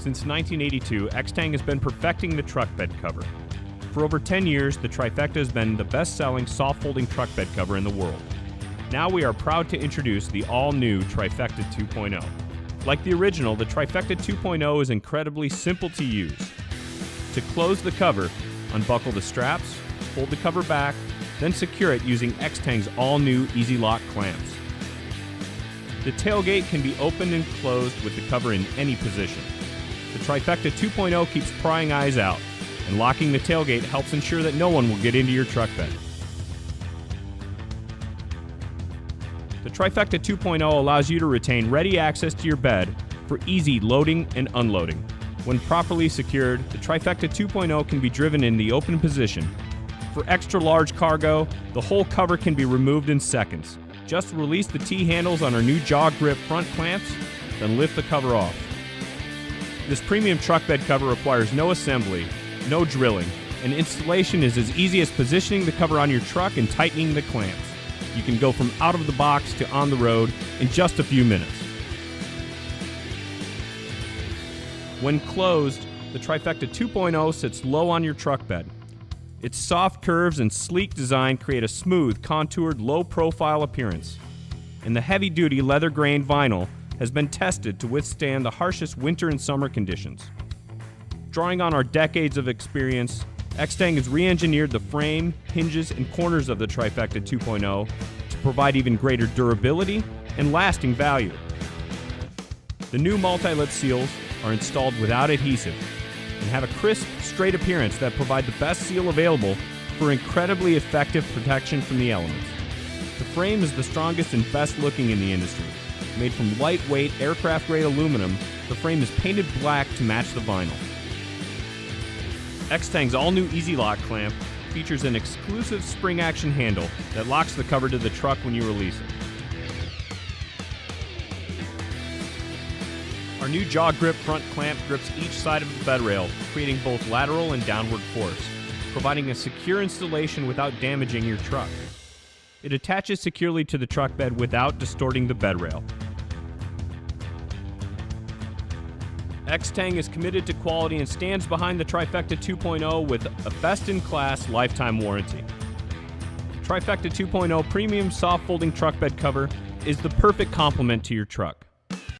Since 1982, Extang has been perfecting the truck bed cover. For over 10 years, the Trifecta has been the best-selling soft-folding truck bed cover in the world. Now we are proud to introduce the all-new Trifecta 2.0. Like the original, the Trifecta 2.0 is incredibly simple to use. To close the cover, unbuckle the straps, fold the cover back, then secure it using Extang's all-new Easy Lock clamps. The tailgate can be opened and closed with the cover in any position. The Trifecta 2.0 keeps prying eyes out, and locking the tailgate helps ensure that no one will get into your truck bed. The Trifecta 2.0 allows you to retain ready access to your bed for easy loading and unloading. When properly secured, the Trifecta 2.0 can be driven in the open position. For extra large cargo, the whole cover can be removed in seconds. Just release the T-handles on our new jaw grip front clamps, then lift the cover off. This premium truck bed cover requires no assembly, no drilling, and installation is as easy as positioning the cover on your truck and tightening the clamps. You can go from out of the box to on the road in just a few minutes. When closed, the Trifecta 2.0 sits low on your truck bed. Its soft curves and sleek design create a smooth, contoured, low-profile appearance. And the heavy-duty leather-grained vinyl has been tested to withstand the harshest winter and summer conditions. Drawing on our decades of experience, Extang has re-engineered the frame, hinges, and corners of the Trifecta 2.0 to provide even greater durability and lasting value. The new multi-lip seals are installed without adhesive and have a crisp, straight appearance that provide the best seal available for incredibly effective protection from the elements. The frame is the strongest and best looking in the industry. Made from lightweight aircraft-grade aluminum, the frame is painted black to match the vinyl. Extang's all-new Easy Lock clamp features an exclusive spring-action handle that locks the cover to the truck when you release it. Our new jaw grip front clamp grips each side of the bed rail, creating both lateral and downward force, providing a secure installation without damaging your truck. It attaches securely to the truck bed without distorting the bed rail. Extang is committed to quality and stands behind the Trifecta 2.0 with a best-in-class lifetime warranty. Trifecta 2.0 premium soft folding truck bed cover is the perfect complement to your truck.